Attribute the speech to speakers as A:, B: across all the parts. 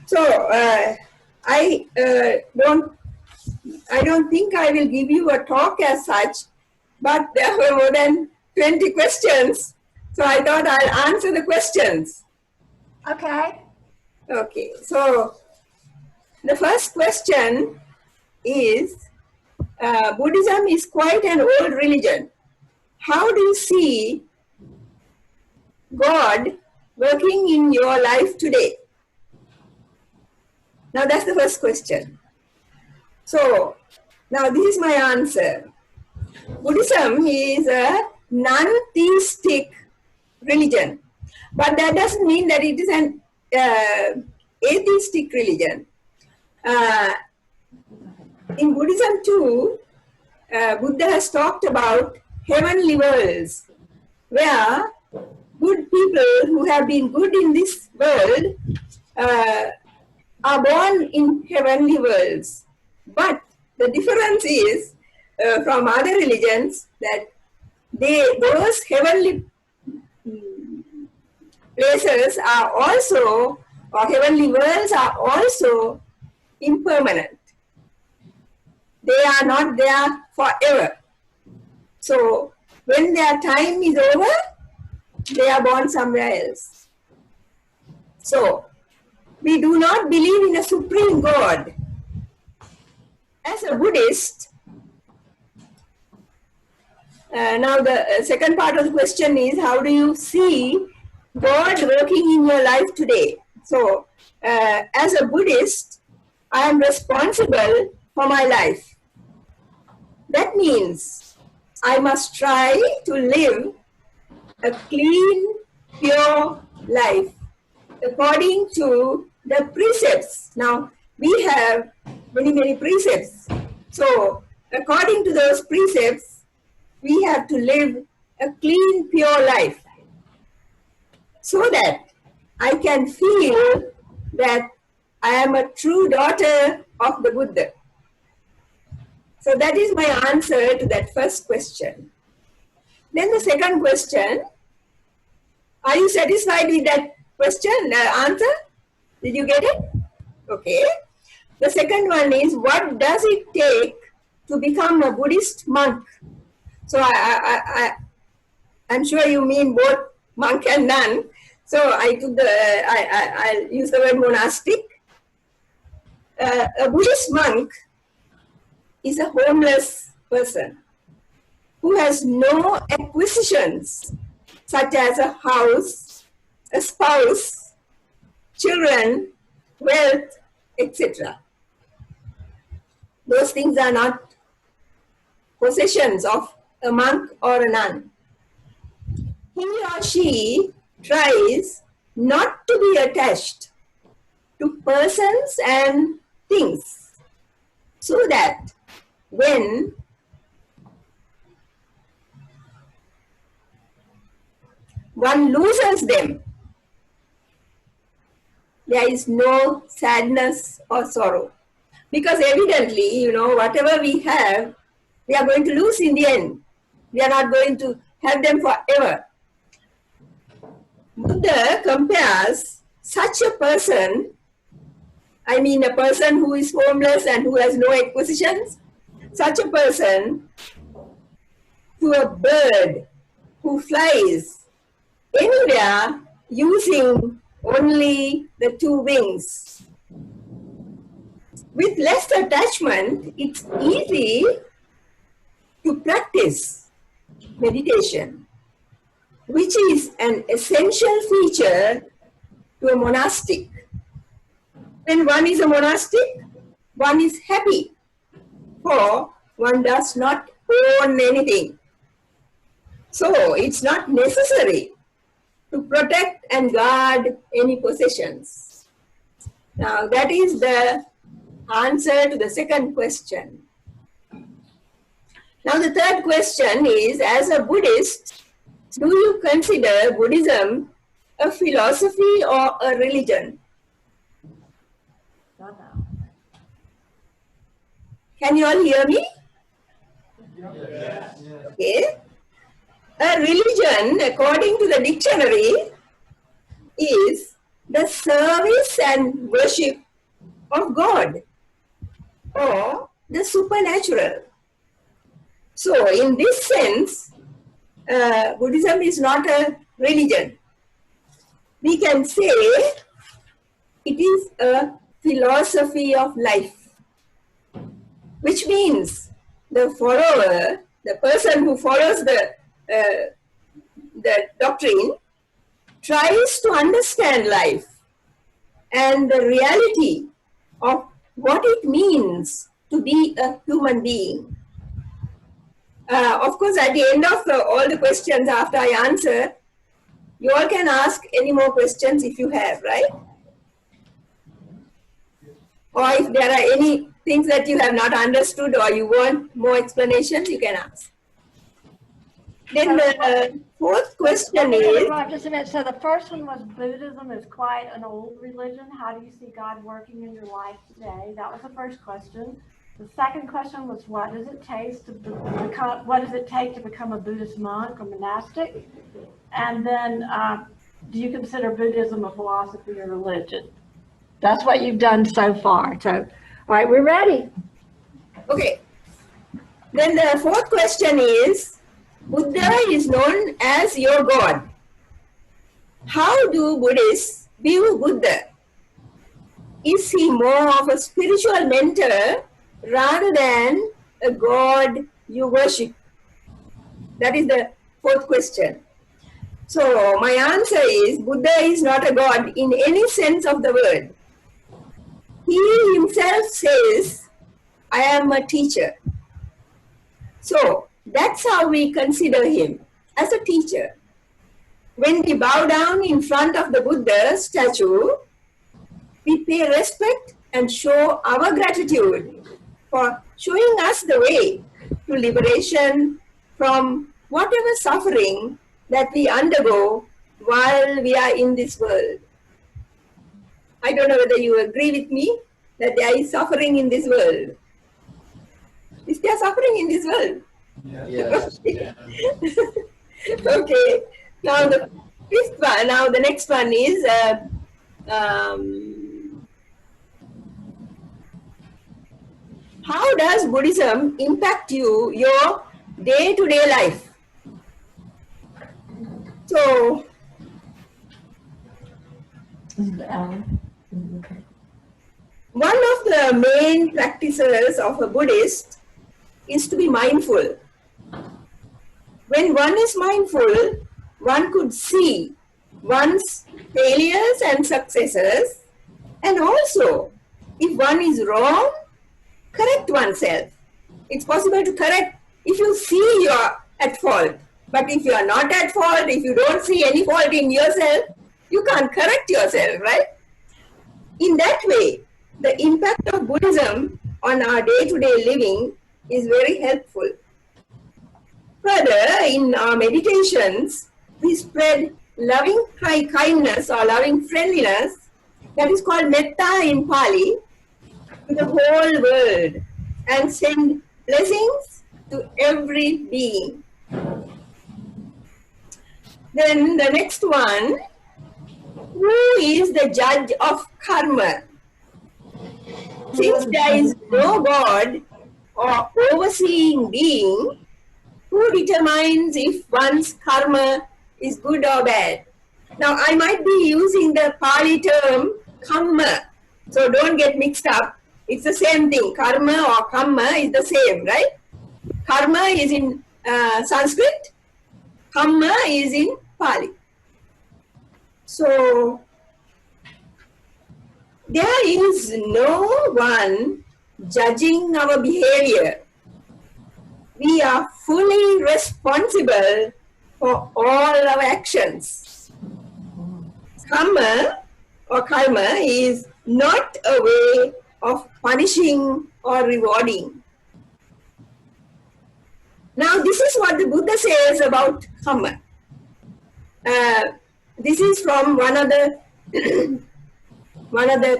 A: So I don't think I will give you a talk as such, but there were more than 20 questions. So I thought I'll answer the questions.
B: Okay.
A: Okay, so the first question is, Buddhism is quite an old religion. How do you see God working in your life today? Now that's the first question. So now this is my answer. Buddhism is a non-theistic religion, but that doesn't mean that it is an atheistic religion. In Buddhism too, Buddha has talked about heavenly worlds, where good people who have been good in this world are born in heavenly worlds. But the difference is from other religions that those heavenly places are also, or heavenly worlds are also impermanent. They are not there forever. So when their time is over, they are born somewhere else. So we do not believe in a supreme God. As a Buddhist, now the second part of the question is, how do you see God working in your life today? So as a Buddhist, I am responsible for my life. That means I must try to live a clean, pure life according to the precepts. Now, we have many precepts. So, according to those precepts, we have to live a clean, pure life so that I can feel that I am a true daughter of the Buddha. So that is my answer to that first question. Then the second question, are you satisfied with that question, answer? Did you get it? Okay. The second one is, what does it take to become a Buddhist monk? So I'm sure you mean both monk and nun. So I'll use the word monastic. A Buddhist monk is a homeless person who has no acquisitions such as a house, a spouse, children, wealth, etc. Those things are not possessions of a monk or a nun. He or she tries not to be attached to persons and things, so that when one loses them, there is no sadness or sorrow. Because evidently, whatever we have, we are going to lose in the end. We are not going to have them forever. Buddha compares such a person, I mean a person who is homeless and who has no acquisitions, such a person to a bird who flies anywhere using only the two wings. With less attachment, it's easy to practice meditation, which is an essential feature to a monastic. When one is a monastic, one is happy, for one does not own anything. So it's not necessary to protect and guard any possessions. Now that is the answer to the second question. Now the third question is, as a Buddhist, do you consider Buddhism a philosophy or a religion? Can you all hear me?
C: Yes.
A: Okay. A religion, according to the dictionary, is the service and worship of God or the supernatural. So, in this sense, Buddhism is not a religion. We can say it is a philosophy of life, which means the follower, the person who follows the doctrine, tries to understand life and the reality of what it means to be a human being. Of course, at the end of all the questions after I answer, you all can ask any more questions if you have, right? Or if there are any things that you have not understood or you want more explanations, you can ask. Then the fourth question is...
B: Just a minute. So the first one was Buddhism is quite an old religion. How do you see God working in your life today? That was the first question. The second question was what does it take to become a Buddhist monk or monastic? And then do you consider Buddhism a philosophy or religion? That's what you've done so far. So, all right, we're ready.
A: Okay. Then the fourth question is, Buddha is known as your God. How do Buddhists view Buddha? Is he more of a spiritual mentor rather than a God you worship? That is the fourth question. So my answer is, Buddha is not a God in any sense of the word. He himself says, I am a teacher. So that's how we consider him, as a teacher. When we bow down in front of the Buddha statue, we pay respect and show our gratitude for showing us the way to liberation from whatever suffering that we undergo while we are in this world. I don't know whether you agree with me that there is suffering in this world. Is there suffering in this world?
C: Yes.
A: Okay. Now the fifth one. Now the next one is how does Buddhism impact your day-to-day life? So one of the main practices of a Buddhist is to be mindful. When one is mindful, one could see one's failures and successes, and also, if one is wrong, correct oneself. It's possible to correct if you see you are at fault. But if you are not at fault, if you don't see any fault in yourself, you can't correct yourself, right? In that way, the impact of Buddhism on our day-to-day living is very helpful. Further, in our meditations, we spread loving kindness or loving friendliness, that is called metta in Pali, to the whole world and send blessings to every being. Then the next one, who is the judge of karma? Since there is no God or overseeing being, who determines if one's karma is good or bad? Now, I might be using the Pali term kamma, so don't get mixed up. It's the same thing. Karma or kamma is the same, right? Karma is in Sanskrit, kamma is in Pali. So, there is no one judging our behavior. We are fully responsible for all our actions. Karma or karma is not a way of punishing or rewarding. Now, this is what the Buddha says about karma. This is from one of the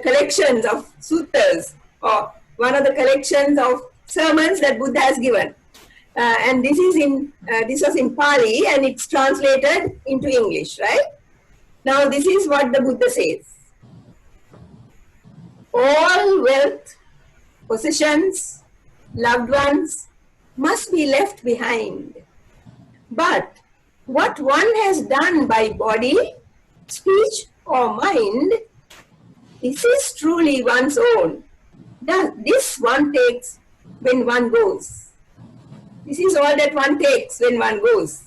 A: collections of suttas, or one of the collections of sermons that Buddha has given. And this was in Pali, and it's translated into English, right? Now, this is what the Buddha says. all wealth, possessions, loved ones must be left behind. But what one has done by body, speech, or mind, this is truly one's own. This one takes when one goes. This is all that one takes when one goes.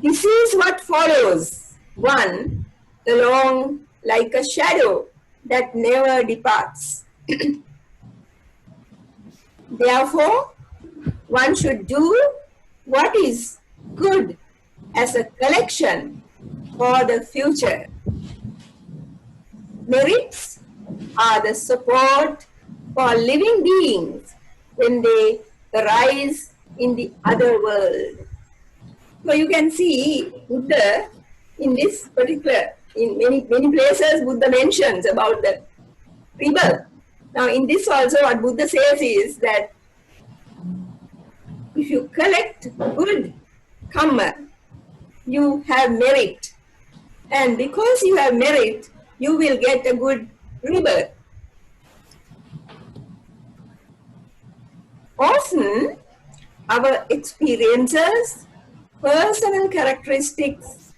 A: This is what follows one along like a shadow that never departs. Therefore, one should do what is good as a collection for the future. Merits are the support for living beings when they arise in the other world. So you can see Buddha in this particular, in many places Buddha mentions about the rebirth. Now in this also what Buddha says is that if you collect good karma, you have merit. And because you have merit, you will get a good rebirth. Often, our experiences, personal characteristics,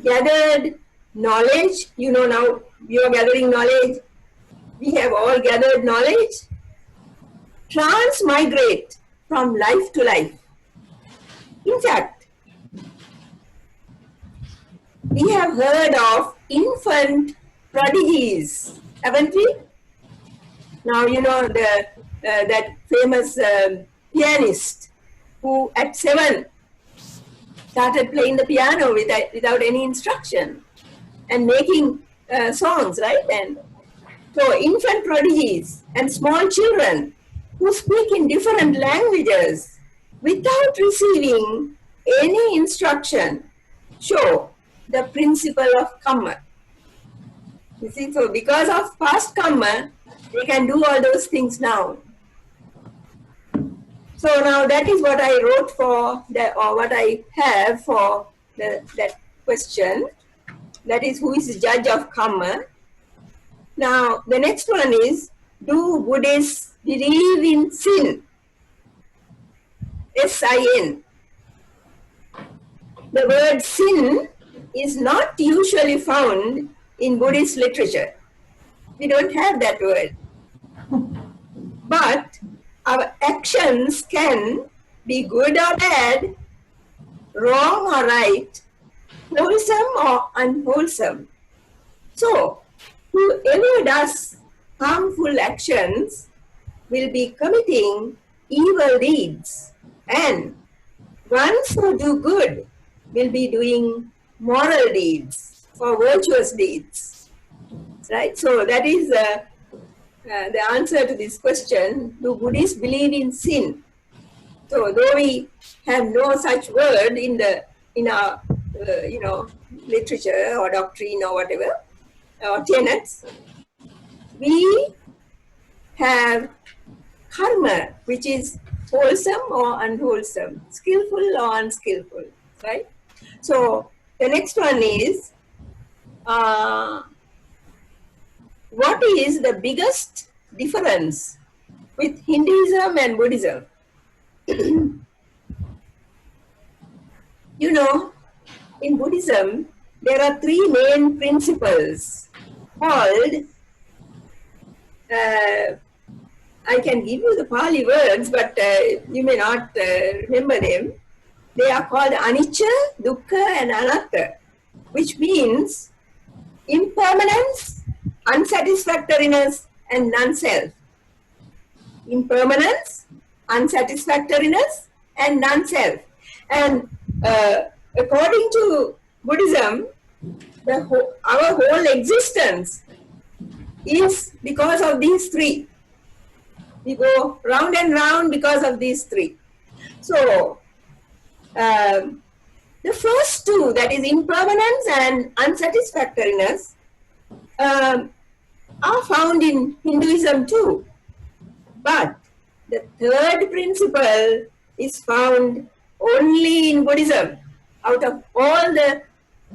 A: gathered knowledge, now you are gathering knowledge, we have all gathered knowledge, transmigrate from life to life. In fact, we have heard of infant prodigies, haven't we? Now, that famous pianist who at 7 started playing the piano without any instruction and making songs, right? And so infant prodigies and small children who speak in different languages without receiving any instruction show the principle of karma. You see, so because of past karma, they can do all those things now. So now that is what I wrote for, or what I have for that question. That is, who is the judge of karma? Now the next one is, do Buddhists believe in sin? S-I-N. The word sin is not usually found in Buddhist literature. We don't have that word. But our actions can be good or bad, wrong or right, wholesome or unwholesome. So, whoever does harmful actions will be committing evil deeds, and ones who do good will be doing moral deeds or virtuous deeds. Right? So that is the answer to this question. Do Buddhists believe in sin? So though we have no such word in our literature or doctrine or whatever, or tenets, we have karma, which is wholesome or unwholesome, skillful or unskillful, right? So the next one is, what is the biggest difference with Hinduism and Buddhism? In Buddhism, there are 3 main principles called, I can give you the Pali words, but you may not remember them. They are called anicca, dukkha, and anatta, which means impermanence, unsatisfactoriness, and non-self. Impermanence, unsatisfactoriness, and non-self. And according to Buddhism, our whole existence is because of these 3. We go round and round because of these 3. So, the first 2, that is impermanence and unsatisfactoriness, are found in Hinduism too. But the 3rd principle is found only in Buddhism. Out of all the,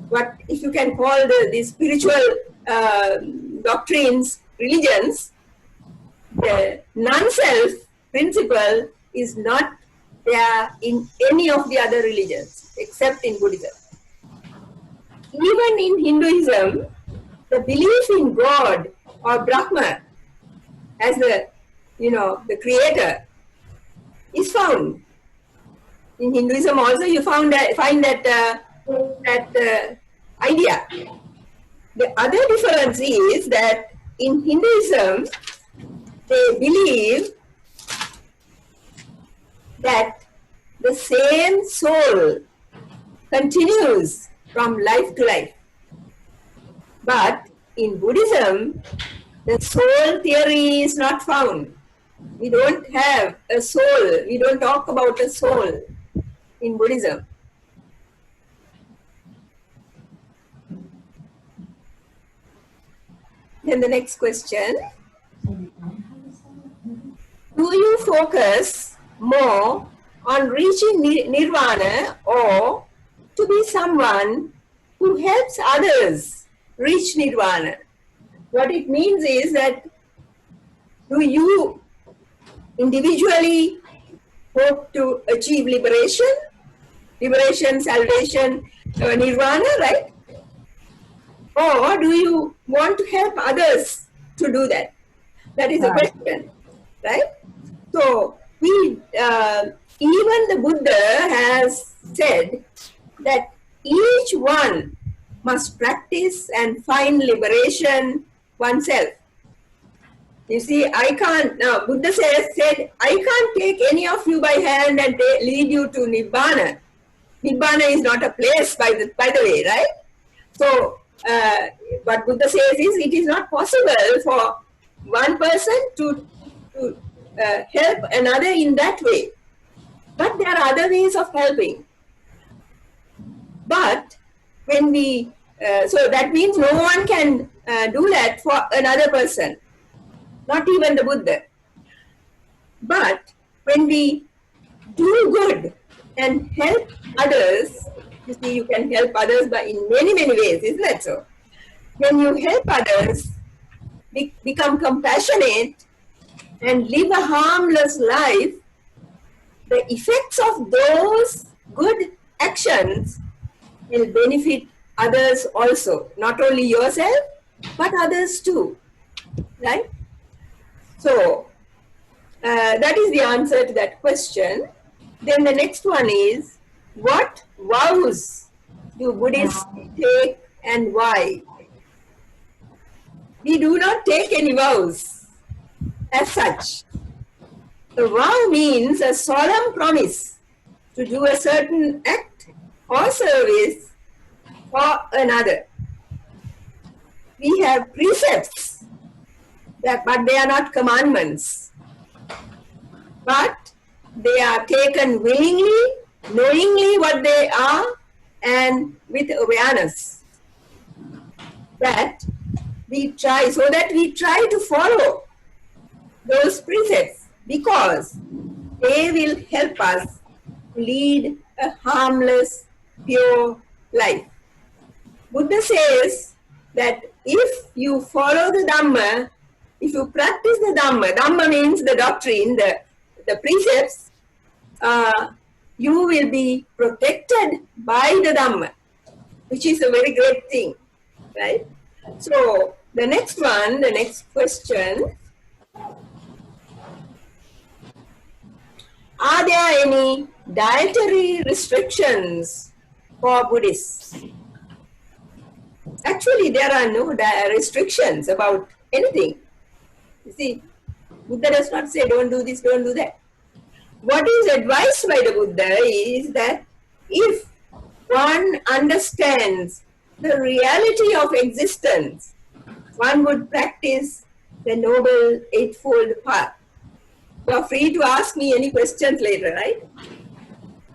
A: what if you can call the spiritual doctrines, religions, the non-self principle is not there in any of the other religions except in Buddhism. Even in Hinduism, the belief in God or Brahma as the creator is found. In Hinduism also you find that idea. The other difference is that in Hinduism, they believe that the same soul continues from life to life. But in Buddhism, the soul theory is not found. We don't have a soul. We don't talk about a soul in Buddhism. Then the next question. Do you focus more on reaching nirvana or to be someone who helps others reach nirvana? What it means is that do you individually hope to achieve liberation, salvation, nirvana, right? Or do you want to help others to do that? That is the question, right? So even the Buddha has said that each one must practice and find liberation oneself. You see, Buddha said, I can't take any of you by hand and lead you to Nibbana. Nibbana is not a place, by the way, right? So, what Buddha says is, it is not possible for one person to help another in that way. But there are other ways of helping. But when so that means no one can do that for another person, not even the Buddha. But when we do good and help others, you see, you can help others in many, many ways, isn't that so? When you help others, become compassionate and live a harmless life, the effects of those good actions will benefit others also, not only yourself, but others too, right? So, that is the answer to that question. Then the next one is, what vows do Buddhists take and why? We do not take any vows as such. A vow means a solemn promise to do a certain act or service for another. We have precepts, but they are not commandments. But they are taken willingly, knowingly what they are, and with awareness. That we try to follow those precepts because they will help us lead a harmless, pure life. Buddha says that if you follow the Dhamma, if you practice the Dhamma means the doctrine, the precepts, you will be protected by the Dhamma, which is a very great thing, right? So the next question, are there any dietary restrictions for Buddhists? Actually, there are no restrictions about anything. You see, Buddha does not say don't do this, don't do that. What is advised by the Buddha is that if one understands the reality of existence, one would practice the Noble Eightfold Path. You are free to ask me any questions later, right?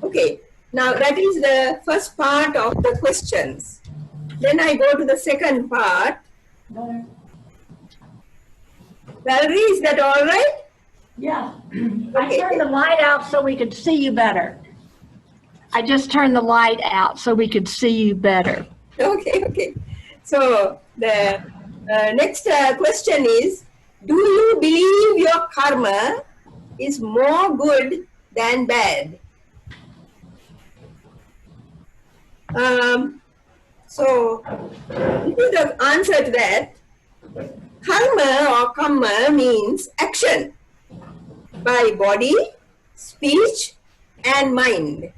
A: Okay, now that is the first part of the questions. Then I go to the second part. Valerie, is that all right?
B: Yeah.
A: Okay.
B: I turned the light out so we could see you better. I just turned the light out so we could see you better.
A: Okay. So the Next question is, do you believe your karma is more good than bad? So, this is the answer to that. Karma or kamma means action by body, speech, and mind.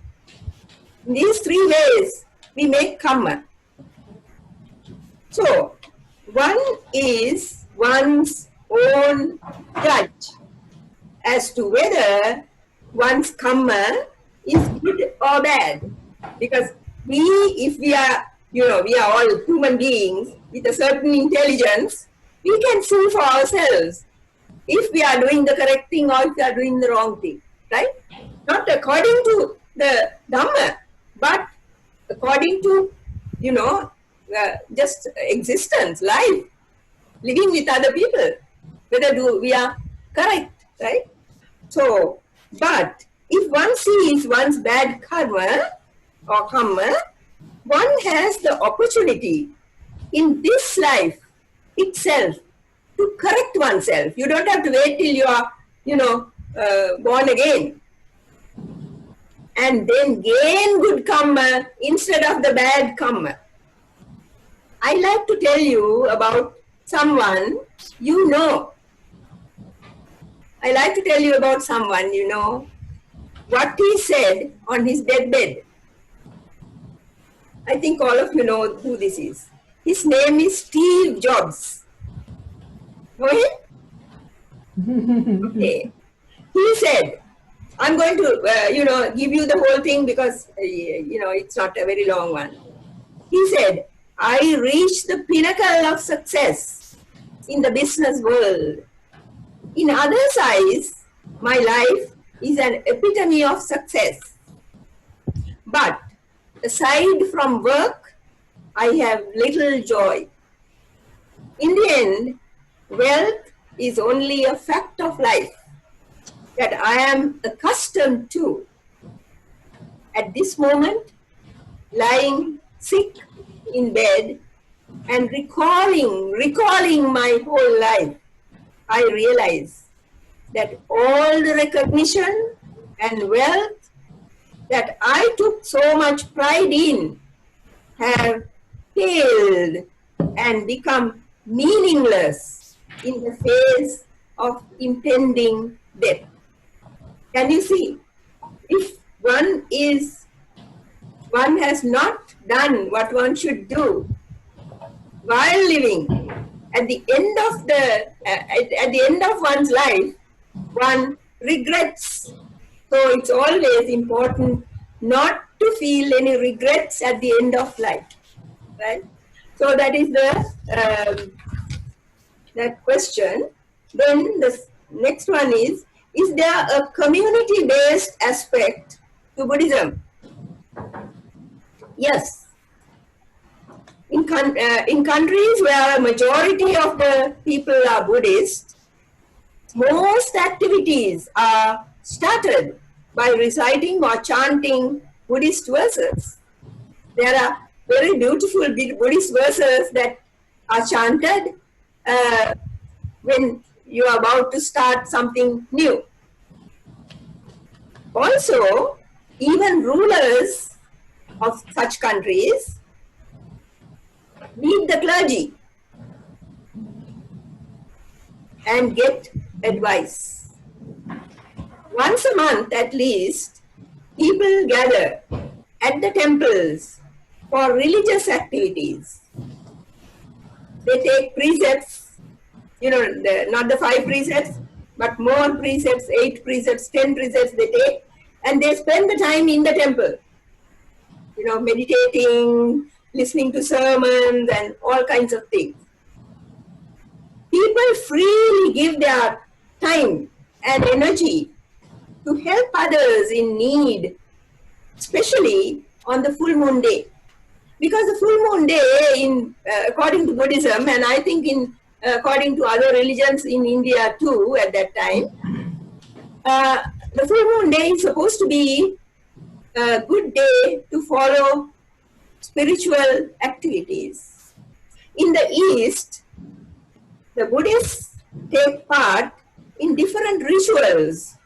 A: In these three ways, we make karma. So, one is one's own judge as to whether one's karma is good or bad. Because if we are, we are all human beings with a certain intelligence, we can see for ourselves if we are doing the correct thing or if we are doing the wrong thing, right? Not according to the Dhamma, but according to, just existence, life, living with other people, whether we are correct, right? So, but if one sees one's bad karma or karma, one has the opportunity in this life itself to correct oneself. You don't have to wait till you are, born again and then gain good karma instead of the bad karma. I like to tell you about someone you know. I like to tell you about someone you know, what he said on his deathbed. I think all of you know who this is. His name is Steve Jobs. Know him? Okay. He said, I'm going to, give you the whole thing because, it's not a very long one. He said, I reached the pinnacle of success in the business world. In others' eyes, my life is an epitome of success. But aside from work, I have little joy. In the end, wealth is only a fact of life that I am accustomed to. At this moment, lying sick in bed and recalling my whole life, I realize that all the recognition and wealth that I took so much pride in have failed and become meaningless in the face of impending death. Can you see? If one has not done what one should do while living, at the end of one's life, one regrets. So it's always important not to feel any regrets at the end of life, right? So that is that question. Then the next one is there a community-based aspect to Buddhism? Yes. In countries where a majority of the people are Buddhist, most activities are started by reciting or chanting Buddhist verses. There are very beautiful Buddhist verses that are chanted when you are about to start something new. Also, even rulers of such countries meet the clergy and get advice. Once a month at least, people gather at the temples for religious activities. They take precepts, not the 5 precepts, but more precepts, 8 precepts, 10 precepts they take, and they spend the time in the temple, meditating, listening to sermons and all kinds of things. People freely give their time and energy to help others in need, especially on the full moon day. Because the full moon day, according to Buddhism, and I think according to other religions in India too at that time, the full moon day is supposed to be a good day to follow spiritual activities. In the East, the Buddhists take part in different rituals.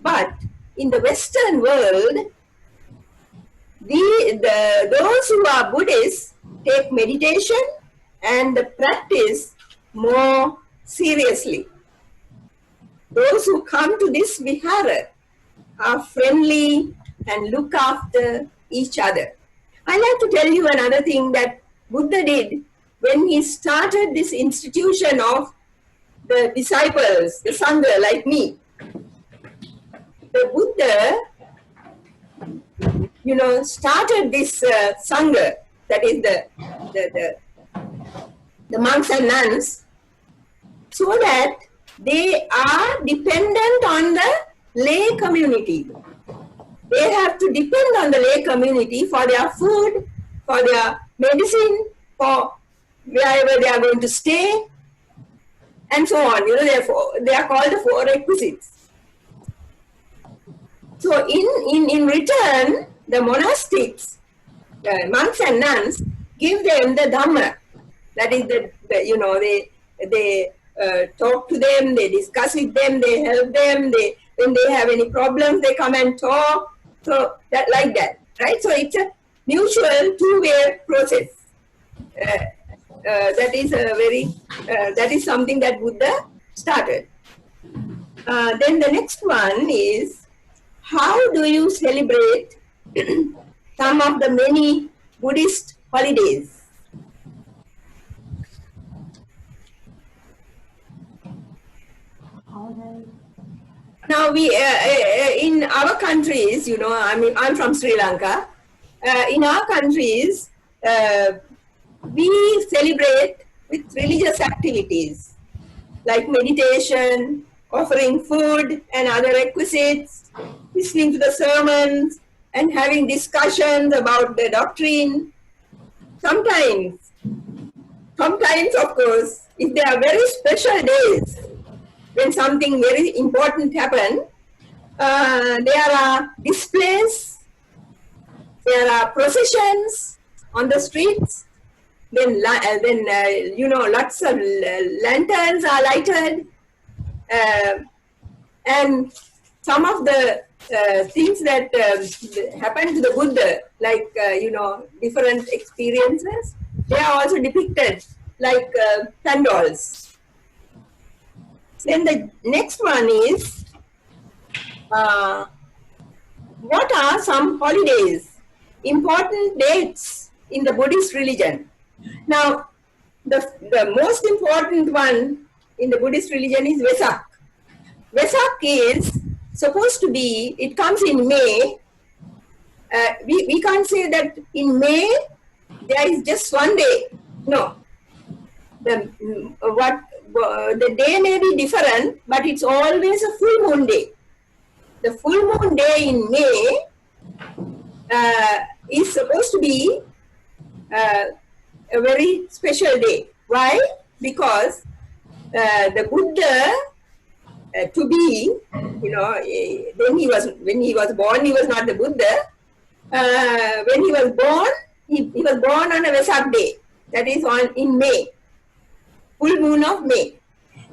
A: But in the Western world, those who are Buddhists take meditation and the practice more seriously. Those who come to this vihara are friendly and look after each other. I like to tell you another thing that Buddha did when he started this institution of the disciples, the Sangha like me. The Buddha, started this Sangha, that is the monks and nuns, so that they are dependent on the lay community. They have to depend on the lay community for their food, for their medicine, for wherever they are going to stay, and so on. They are called the four requisites. So in return, the monastics, the monks and nuns, give them the Dhamma. That is they talk to them, they discuss with them, they help them. When they have any problems, they come and talk. So like that, right? So it's a mutual two-way process. That is something that Buddha started. Then the next one is, how do you celebrate some of the many Buddhist holidays? Now we in our countries, I'm from Sri Lanka. In our countries, we celebrate with religious activities like meditation, offering food and other requisites, listening to the sermons, and having discussions about the doctrine. Sometimes, of course, if there are very special days, when something very important happens, there are displays, there are processions on the streets, then lots of lanterns are lighted, and some of the things that happened to the Buddha, like different experiences, they are also depicted like pandals. Then the next one is, what are some holidays, important dates in the Buddhist religion? Now, the most important one in the Buddhist religion is Vesak. Vesak is supposed to be, it comes in May. We can't say that in May there is just one day. No. The day may be different, but it's always a full moon day. The full moon day in May is supposed to be a very special day. Why? Because the Buddha, when he was born, he was not the Buddha. When he was born, he was born on a Vesak day. That is in May. Full moon of May.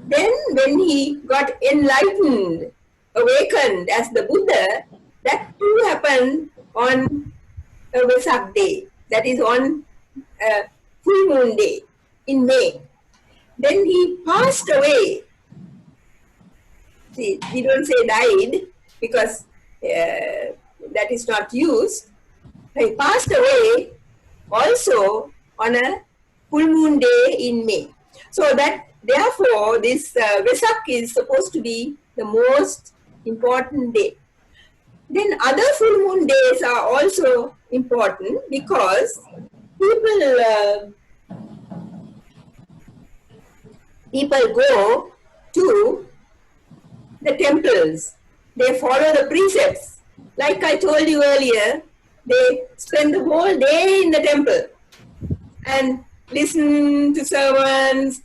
A: Then when he got enlightened, awakened as the Buddha, that too happened on a Vesak day. That is on a full moon day in May. Then he passed away. See, we don't say died because that is not used. He passed away also on a full moon day in May. So that therefore this Vesak is supposed to be the most important day. Then other full moon days are also important because people go to the temples. They follow the precepts. Like I told you earlier, they spend the whole day in the temple and listen to sermons,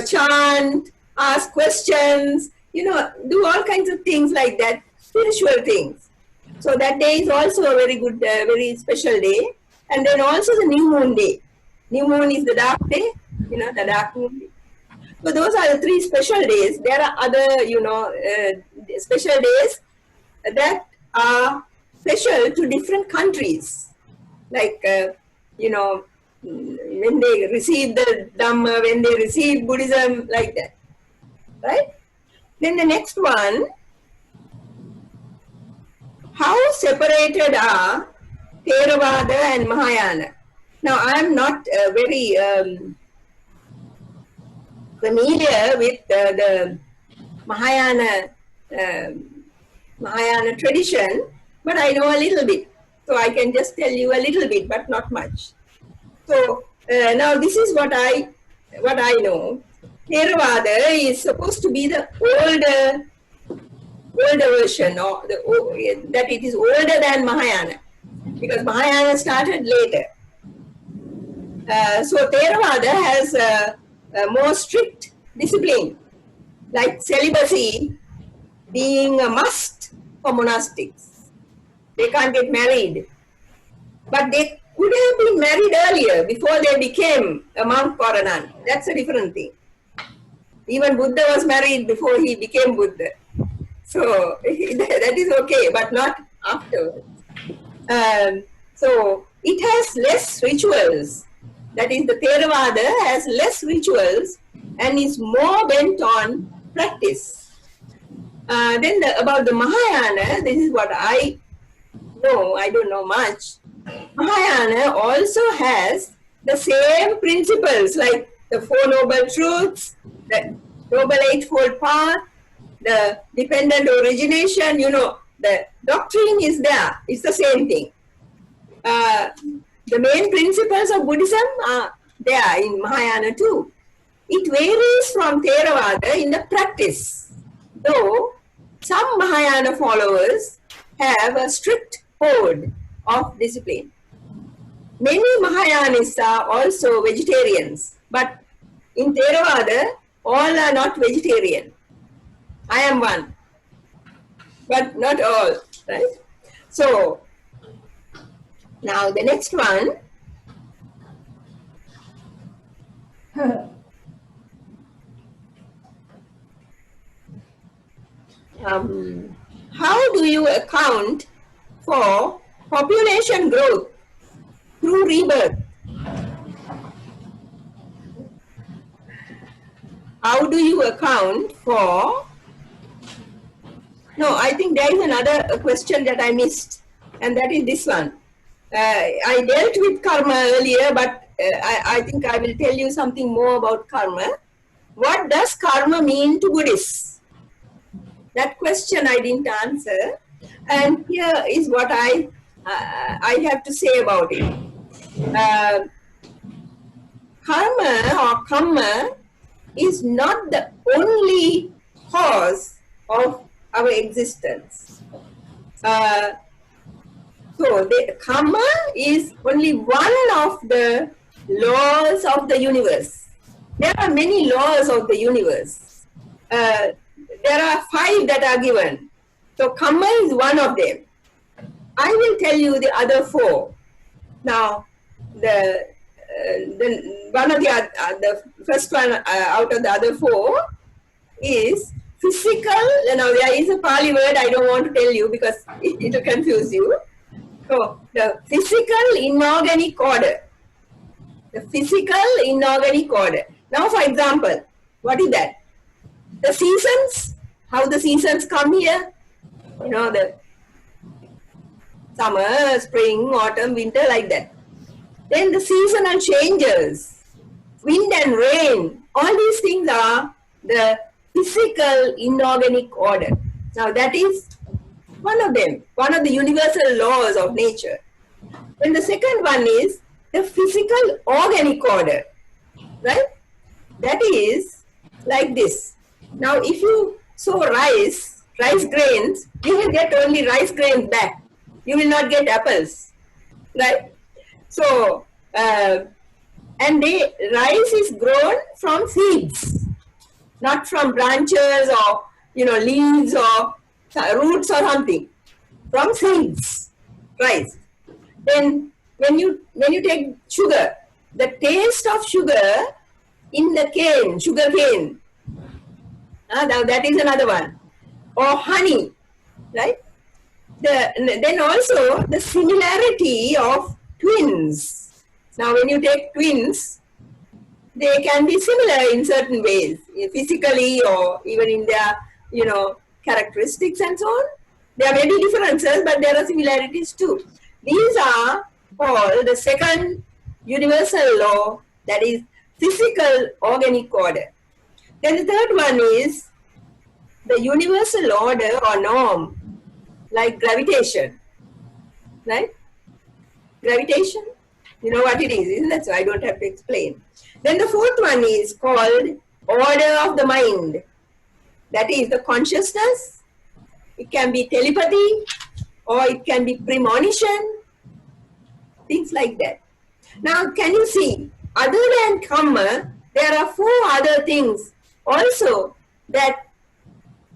A: chant, ask questions, do all kinds of things like that, spiritual things. So that day is also a very good, very special day. And then also the new moon day. New moon is the dark day, the dark moon day. So those are the 3 special days. There are other, special days that are special to different countries. Like, when they receive the Dhamma, when they receive Buddhism, like that. Right? Then the next one, how separated are Theravada and Mahayana? Now, I am not very familiar with the Mahayana Mahayana tradition, but I know a little bit. So I can just tell you a little bit, but not much. So now this is what I know. Theravada is supposed to be the older version, or that it is older than Mahayana, because Mahayana started later. So Theravada has a more strict discipline, like celibacy being a must for monastics. They can't get married. But they could have been married earlier, before they became a monk or a nun. That's a different thing. Even Buddha was married before he became Buddha. So that is okay, but not afterwards. So it has less rituals. That is, the Theravada has less rituals and is more bent on practice. Then about the Mahayana, this is what I know. I don't know much. Mahayana also has the same principles, like the 4 Noble Truths, the Noble Eightfold Path, the dependent origination, the doctrine is there. It's the same thing. The main principles of Buddhism are there in Mahayana too. It varies from Theravada in the practice, though some Mahayana followers have a strict code of discipline. Many Mahayanists are also vegetarians, but in Theravada, all are not vegetarian. I am one, but not all, right? So, now the next one. How do you account for population growth through rebirth? How do you account for... No, I think there is another question that I missed, and that is this one. I dealt with karma earlier, but I think I will tell you something more about karma. What does karma mean to Buddhists? That question I didn't answer, and here is what I have to say about it. Karma or kamma is not the only cause of our existence. So the karma is only one of the laws of the universe. There are many laws of the universe. There are 5 that are given. So karma is one of them. I will tell you the other 4. Now, the first one out of the other 4 is physical. Now there is a Pali word I don't want to tell you because it will confuse you. So the physical inorganic order. The physical inorganic order. Now, for example, what is that? The seasons. How the seasons come here? The summer, spring, autumn, winter, like that. Then the seasonal changes, wind and rain, all these things are the physical inorganic order. Now that is one of them, one of the universal laws of nature. Then the second one is the physical organic order, right? That is like this. Now if you sow rice grains, you will get only rice grains back. You will not get apples, right? So, and rice is grown from seeds, not from branches or leaves or roots or something. From seeds, rice. Then when you take sugar, the taste of sugar in the cane, sugar cane. Now that is another one. Or honey, right? Then also the similarity of twins. Now when you take twins, they can be similar in certain ways, physically or even in their, characteristics and so on. There may be differences, but there are similarities too. These are called the second universal law, that is physical organic order. Then the third one is the universal order or norm, like gravitation, right? Gravitation, you know what it is, isn't it? So I don't have to explain. Then the fourth one is called order of the mind. That is the consciousness. It can be telepathy or it can be premonition, things like that. Now, can you see, other than karma, there are four other things also that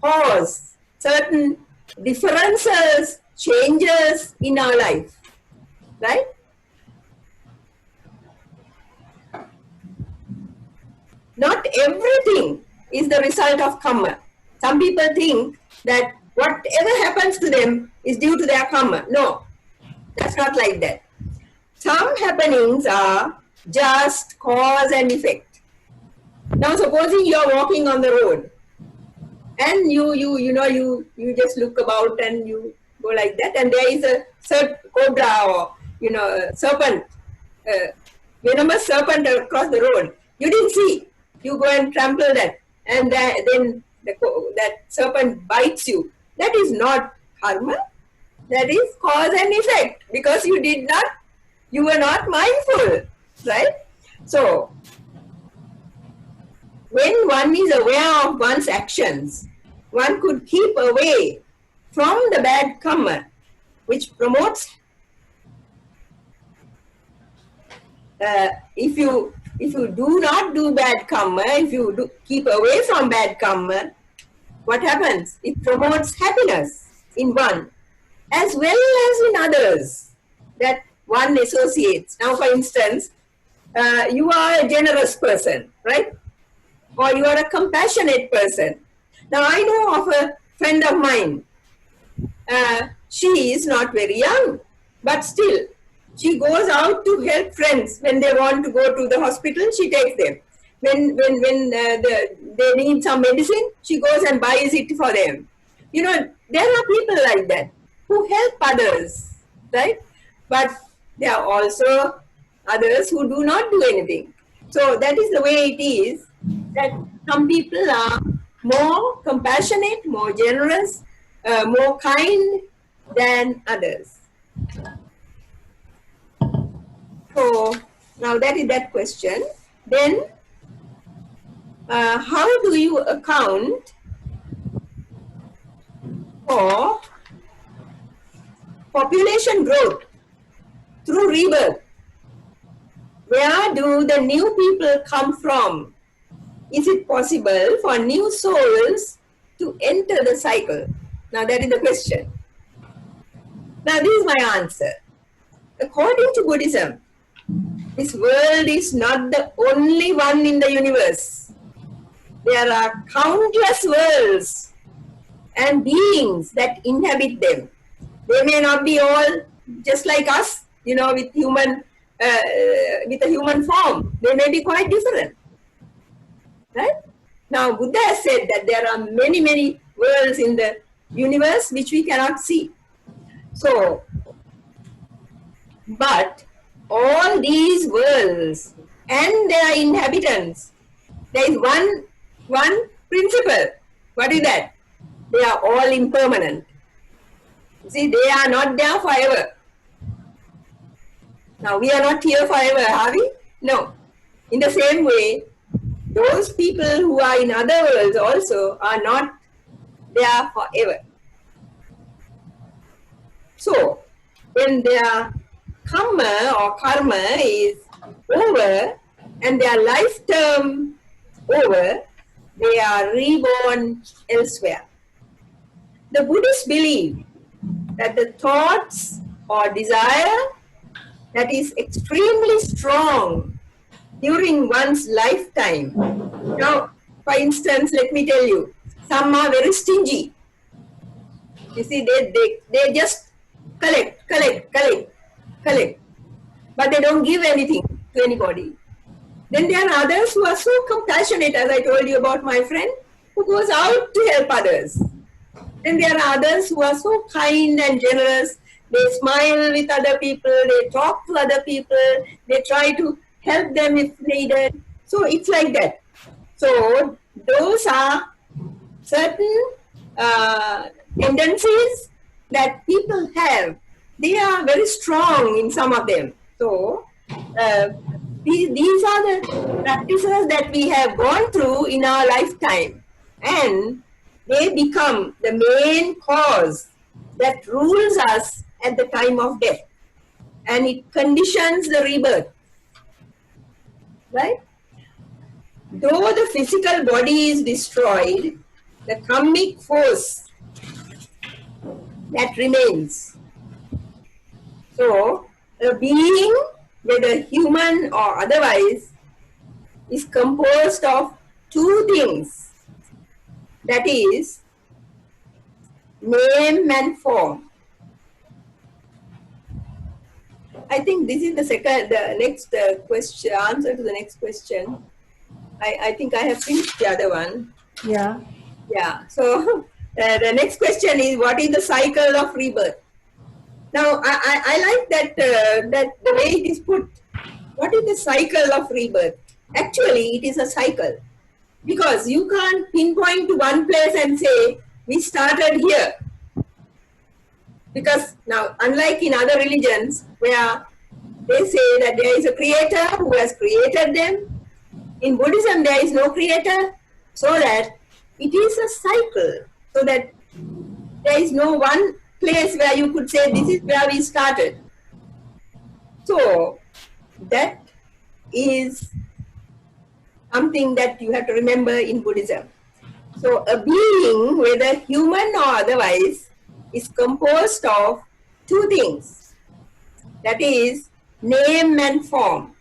A: cause certain differences, changes in our life, right? Not everything is the result of karma. Some people think that whatever happens to them is due to their karma. No, that's not like that. Some happenings are just cause and effect. Now, supposing you are walking on the road and you just look about and you go like that, and there is a cobra or serpent, venomous serpent across the road. You didn't see. You go and trample that, and then that serpent bites you. That is not karma. That is cause and effect, because you were not mindful, right? So, when one is aware of one's actions, one could keep away from the bad karma, which promotes. If you do not do bad karma, if you keep away from bad karma, what happens? It promotes happiness in one as well as in others that one associates. Now, for instance, you are a generous person, right? Or you are a compassionate person. Now, I know of a friend of mine. She is not very young, but still, she goes out to help friends. When they want to go to the hospital, she takes them. When they need some medicine, she goes and buys it for them. There are people like that who help others, right? But there are also others who do not do anything. So that is the way it is, that some people are more compassionate, more generous, more kind than others. So now that is that question. Then how do you account for population growth through rebirth? Where do the new people come from? Is it possible for new souls to enter the cycle? Now that is the question. Now this is my answer. According to Buddhism, this world is not the only one in the universe. There are countless worlds and beings that inhabit them. They may not be all just like us, with a human form. They may be quite different, right? Now, Buddha has said that there are many, many worlds in the universe which we cannot see. So, but all these worlds and their inhabitants, there is one principle. What is that? They are all impermanent. See, they are not there forever. Now, we are not here forever, are we? No. In the same way, those people who are in other worlds also are not there forever. So, when their karma is over and their life term over, they are reborn elsewhere. The Buddhists believe that the thoughts or desire that is extremely strong during one's lifetime. Now, for instance, let me tell you, some are very stingy. You see, they just collect, but they don't give anything to anybody. Then there are others who are so compassionate, as I told you about my friend, who goes out to help others. Then there are others who are so kind and generous. They smile with other people, they talk to other people, they try to help them if needed. So it's like that. So those are certain tendencies that people have. They are very strong in some of them. So these are the practices that we have gone through in our lifetime, and they become the main cause that rules us at the time of death, and it conditions the rebirth, right? Though the physical body is destroyed, the karmic force that remains. So a being, whether human or otherwise, is composed of two things, that is, name and form. I think this is the next question, answer to the next question. I think I have finished the other one.
B: Yeah.
A: Yeah. So the next question is, what is the cycle of rebirth? Now, I like that that the way it is put. What is the cycle of rebirth? Actually, it is a cycle, because you can't pinpoint to one place and say, we started here. Because now, unlike in other religions, where they say that there is a creator who has created them, in Buddhism there is no creator, so that it is a cycle, so that there is no one place where you could say this is where we started. So that is something that you have to remember in Buddhism. So a being, whether human or otherwise, is composed of two things, that is, name and form.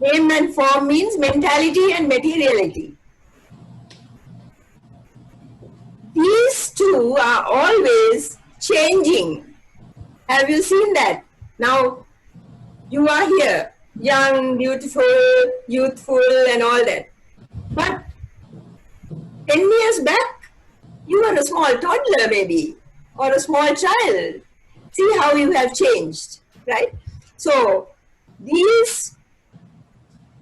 A: Name and form means mentality and materiality. These two are always changing. Have you seen that? Now, you are here, young, beautiful, youthful, and all that. But 10 years back, you were a small toddler maybe, or a small child. See how you have changed, right? So, these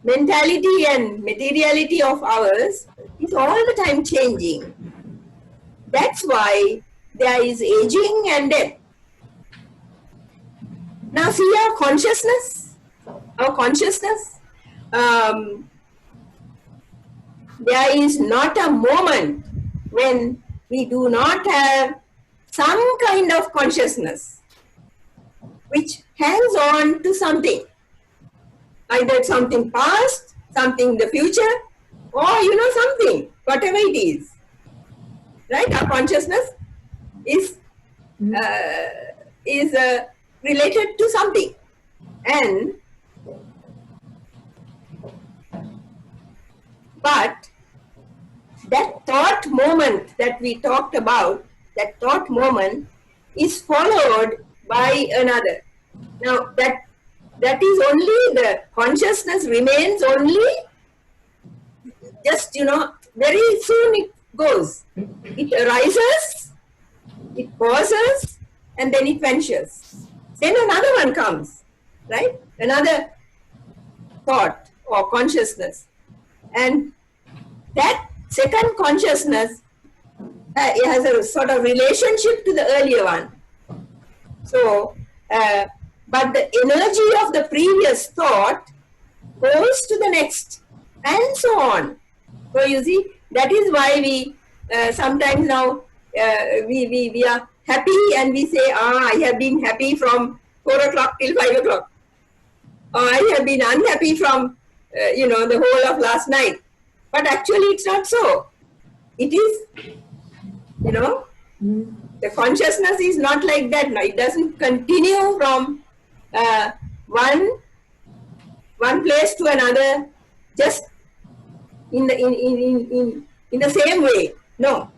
A: mentality and materiality of ours is all the time changing. That's why there is aging and death. Now see our consciousness. There is not a moment when we do not have some kind of consciousness which hangs on to something. Either something past, something in the future, or something, whatever it is. Right? Our consciousness is related to something, and but that thought moment that we talked about, that thought moment is followed by another. Now that is only, the consciousness remains only just very soon it goes. It arises, it pauses, and then it vanishes. Then another one comes, right? Another thought or consciousness. And that second consciousness has a sort of relationship to the earlier one. So, but the energy of the previous thought goes to the next, and so on. So you see, that is why we sometimes now we are happy and we say, I have been happy from 4 o'clock till 5 o'clock. Or I have been unhappy from the whole of last night. But actually it's not so. It is, the consciousness is not like that. No, it doesn't continue from one one place to another just in the same way. No.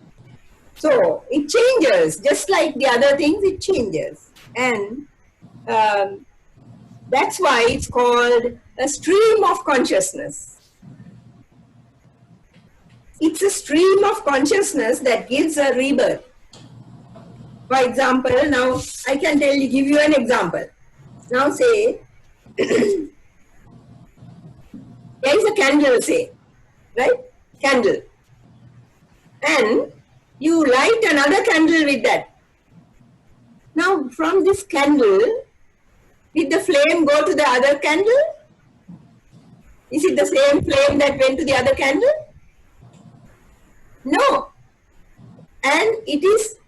A: So it changes, just like the other things, it changes. And that's why it's called a stream of consciousness. It's a stream of consciousness that gives a rebirth. For example, now I can give you an example. Now say, there is a candle, say, right? Candle. And you light another candle with that. Now from this candle, did the flame go to the other candle? Is it the same flame that went to the other candle? No. And it is,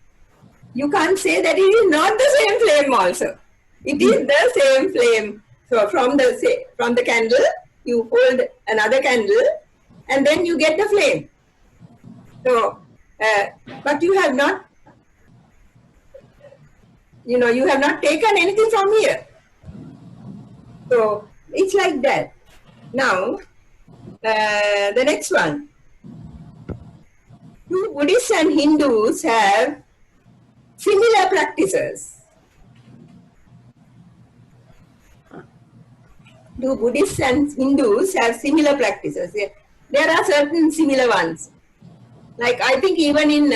A: you can't say that it is not the same flame also. It is the same flame. So from the candle, you hold another candle and then you get the flame. So, but you have not, you have not taken anything from here. So it's like that. Now, the next one. Do Buddhists and Hindus have similar practices? Do Buddhists and Hindus have similar practices? There are certain similar ones. Like I think even in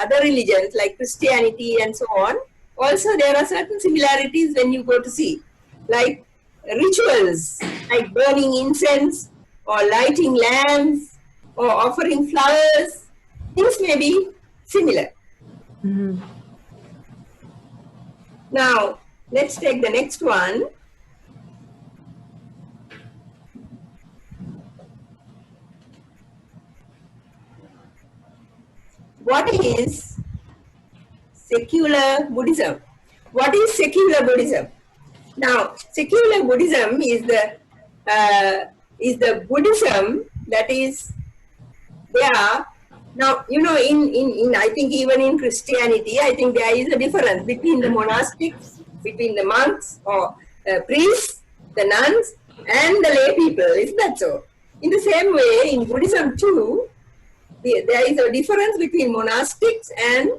A: other religions like Christianity and so on, also there are certain similarities when you go to see. Like rituals, like burning incense or lighting lamps or offering flowers, things may be similar. Mm-hmm. Now, let's take the next one. What is secular Buddhism? What is secular Buddhism? Now, secular Buddhism is the Buddhism that is there. Now, in I think even in Christianity, I think there is a difference between the monastics, between the monks or priests, the nuns, and the lay people. Isn't that so? In the same way, in Buddhism too, there is a difference between monastics and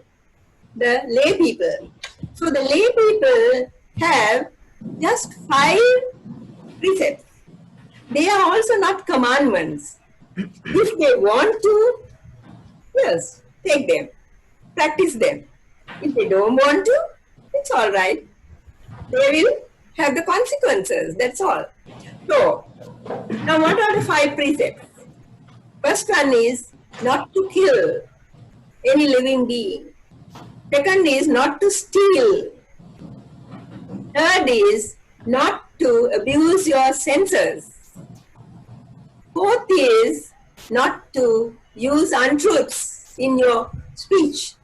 A: the lay people. So the lay people have just 5 precepts. They are also not commandments. If they want to, yes, take them, practice them. If they don't want to, it's all right. They will have the consequences, that's all. So, now what are the 5 precepts? First one is not to kill any living being. Second is not to steal. Third is not to abuse your senses. Fourth is not to use untruths in your speech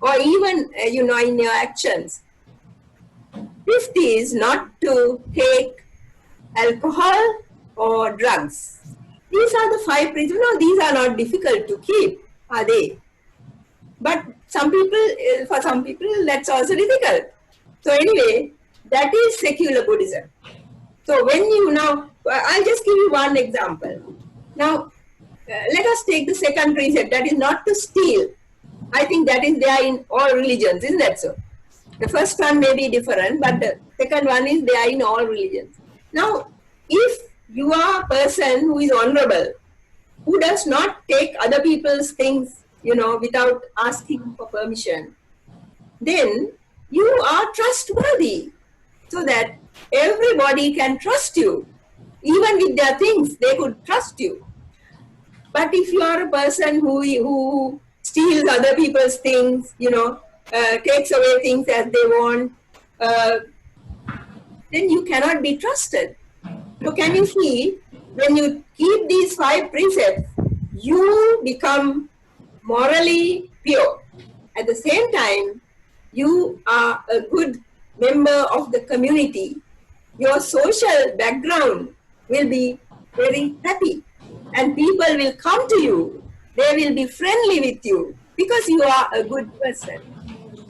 A: or even, in your actions. Fifth is not to take alcohol or drugs. These are the 5 precepts. These are not difficult to keep, are they? But for some people, that's also difficult. So anyway, that is secular Buddhism. So when I'll just give you one example. Now, let us take the second precept, that is not to steal. I think that is there in all religions, isn't that so? The first one may be different, but the second one is there in all religions. Now, if you are a person who is honorable, who does not take other people's things, without asking for permission, then you are trustworthy, so that everybody can trust you. Even with their things, they could trust you. But if you are a person who steals other people's things, takes away things as they want, then you cannot be trusted. So can you see, when you keep these 5 precepts, you become morally pure. At the same time, you are a good member of the community. Your social background will be very happy, and people will come to you. They will be friendly with you because you are a good person,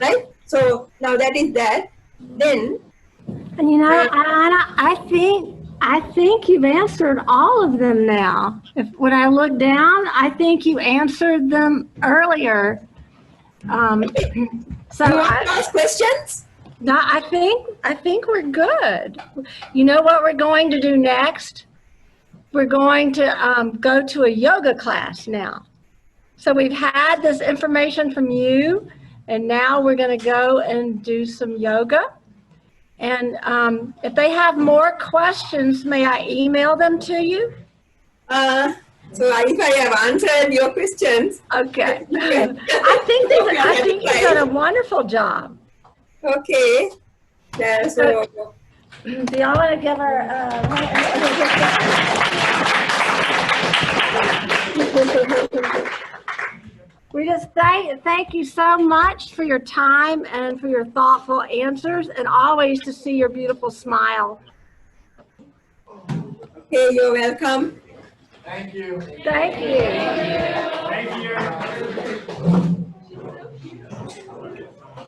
A: right? So now that is that. Then,
B: and Anna, I I think you've answered all of them now. When I look down, I think you answered them earlier. So
A: You want to ask questions?
B: no, I think we're good. You know what we're going to do next? We're going to go to a yoga class now. So we've had this information from you, and now we're going to go and do some yoga. And if they have more questions, may I email them to you?
A: So if I have answered your questions.
B: Okay. I think you've done a wonderful job.
A: Okay. Yeah, so
B: Do y'all want to give her We just thank you so much for your time and for your thoughtful answers, and always to see your beautiful smile.
A: okay, you're welcome.
C: Thank you.
B: Thank you.
C: Thank you.